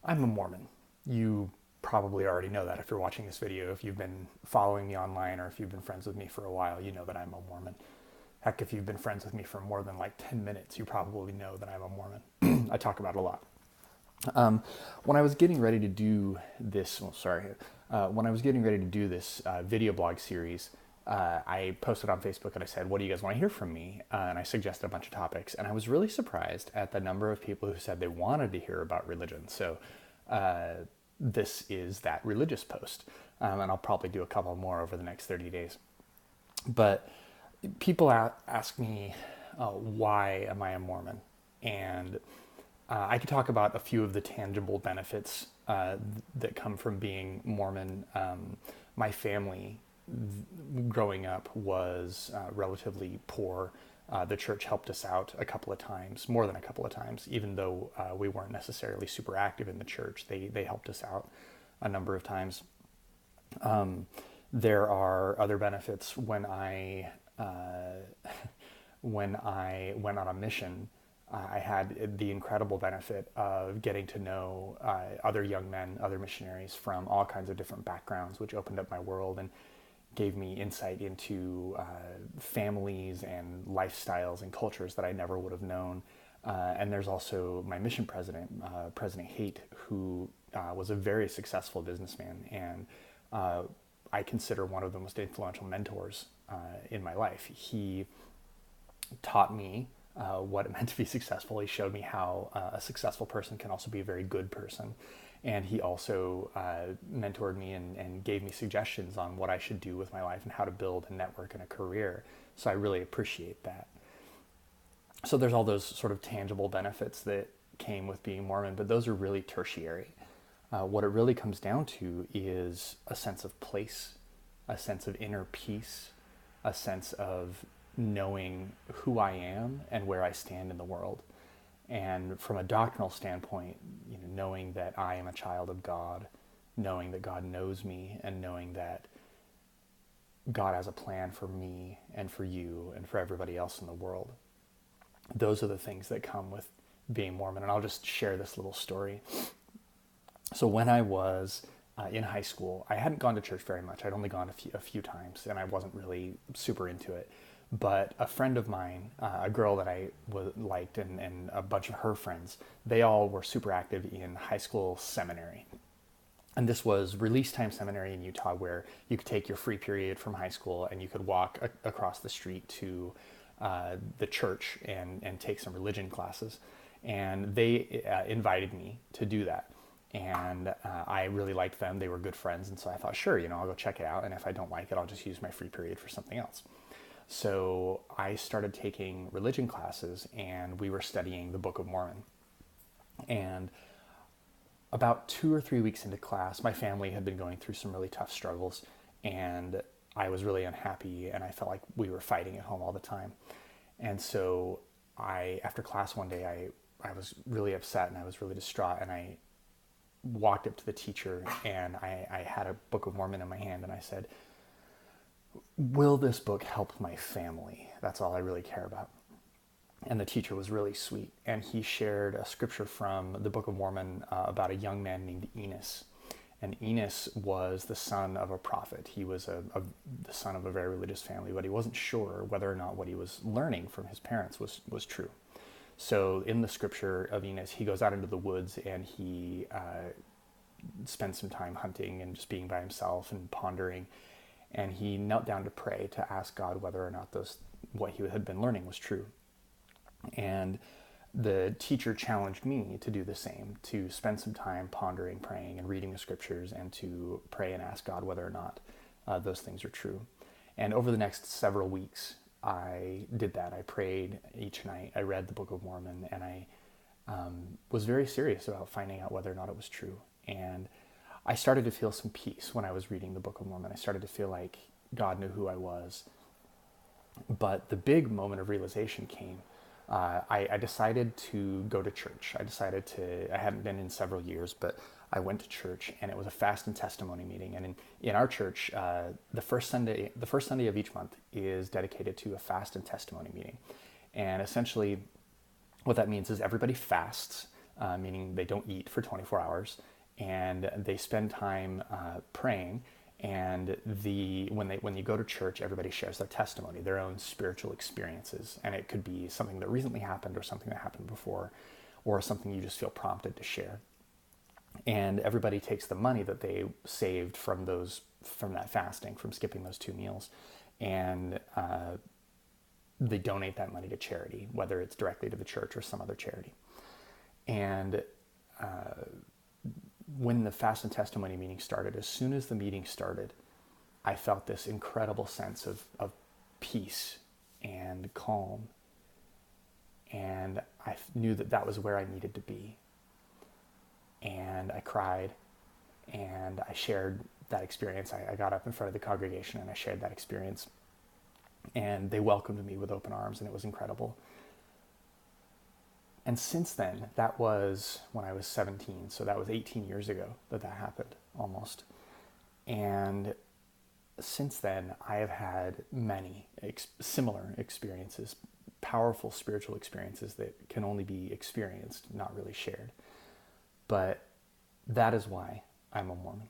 I'm a Mormon. You probably already know that if you're watching this video. If you've been following me online or if you've been friends with me for a while, you know that I'm a Mormon. Heck, if you've been friends with me for more than like 10 minutes, you probably know that I'm a Mormon. I talk about it a lot. When I was getting ready to do this, when I was getting ready to do this video blog series, I posted on Facebook and I said, what do you guys want to hear from me? And I suggested a bunch of topics. And I was really surprised at the number of people who said they wanted to hear about religion. So this is that religious post. And I'll probably do a couple more over the next 30 days. But people ask me, why am I a Mormon? And I could talk about a few of the tangible benefits that come from being Mormon. My family growing up was relatively poor. The church helped us out a couple of times, more than a couple of times, even though we weren't necessarily super active in the church. They helped us out a number of times. There are other benefits when I went on a mission. I had the incredible benefit of getting to know other young men, other missionaries from all kinds of different backgrounds, which opened up my world and gave me insight into families and lifestyles and cultures that I never would have known. And there's also my mission president, President Haight, who was a very successful businessman, and I consider one of the most influential mentors in my life. He taught me what it meant to be successful. He showed me how a successful person can also be a very good person. And he also mentored me and gave me suggestions on what I should do with my life and how to build a network and a career. So I really appreciate that. So there's all those sort of tangible benefits that came with being Mormon, but those are really tertiary. What it really comes down to is a sense of place, a sense of inner peace, a sense of knowing who I am and where I stand in the world. And from a doctrinal standpoint, knowing that I am a child of God, knowing that God knows me, and knowing that God has a plan for me and for you and for everybody else in the world. Those are the things that come with being Mormon. And I'll just share this little story. So when I was in high school, I hadn't gone to church very much. I'd only gone a few times, and I wasn't really super into it. But a friend of mine, a girl that I liked, and a bunch of her friends, they all were super active in high school seminary. And this was release time seminary in Utah, where you could take your free period from high school and you could walk across the street to the church and take some religion classes. And they invited me to do that. And I really liked them. They were good friends. And so I thought, sure, I'll go check it out. And if I don't like it, I'll just use my free period for something else. So I started taking religion classes, and we were studying the Book of Mormon. And about 2 or 3 weeks into class, my family had been going through some really tough struggles, and I was really unhappy, and I felt like we were fighting at home all the time. And so after class one day, I was really upset and I was really distraught, and I walked up to the teacher, and I had a Book of Mormon in my hand, and I said, will this book help my family? That's all I really care about. And the teacher was really sweet. And he shared a scripture from the Book of Mormon about a young man named Enos. And Enos was the son of a prophet. He was the son of a very religious family, but he wasn't sure whether or not what he was learning from his parents was true. So in the scripture of Enos, he goes out into the woods and he spends some time hunting and just being by himself and pondering. And he knelt down to pray, to ask God whether or not what he had been learning was true. And the teacher challenged me to do the same, to spend some time pondering, praying, and reading the scriptures, and to pray and ask God whether or not those things are true. And over the next several weeks, I did that. I prayed each night. I read the Book of Mormon, and I was very serious about finding out whether or not it was true. And I started to feel some peace when I was reading the Book of Mormon. I started to feel like God knew who I was. But the big moment of realization came. I decided to go to church. I hadn't been in several years, but I went to church, and it was a fast and testimony meeting. And in our church, the first Sunday of each month is dedicated to a fast and testimony meeting. And essentially what that means is everybody fasts meaning they don't eat for 24 hours, and they spend time praying. And when you go to church, everybody shares their testimony, their own spiritual experiences, and it could be something that recently happened or something that happened before, or something you just feel prompted to share. And everybody takes the money that they saved from that fasting, from skipping those 2 meals, and they donate that money to charity, whether it's directly to the church or some other charity. And when the fast and testimony meeting started, as soon as the meeting started, I felt this incredible sense of peace and calm. And I knew that was where I needed to be. And I cried, and I shared that experience. I got up in front of the congregation and I shared that experience. And they welcomed me with open arms, and it was incredible. And since then, that was when I was 17, so that was 18 years ago that happened, almost. And since then, I have had many similar experiences, powerful spiritual experiences that can only be experienced, not really shared. But that is why I'm a Mormon.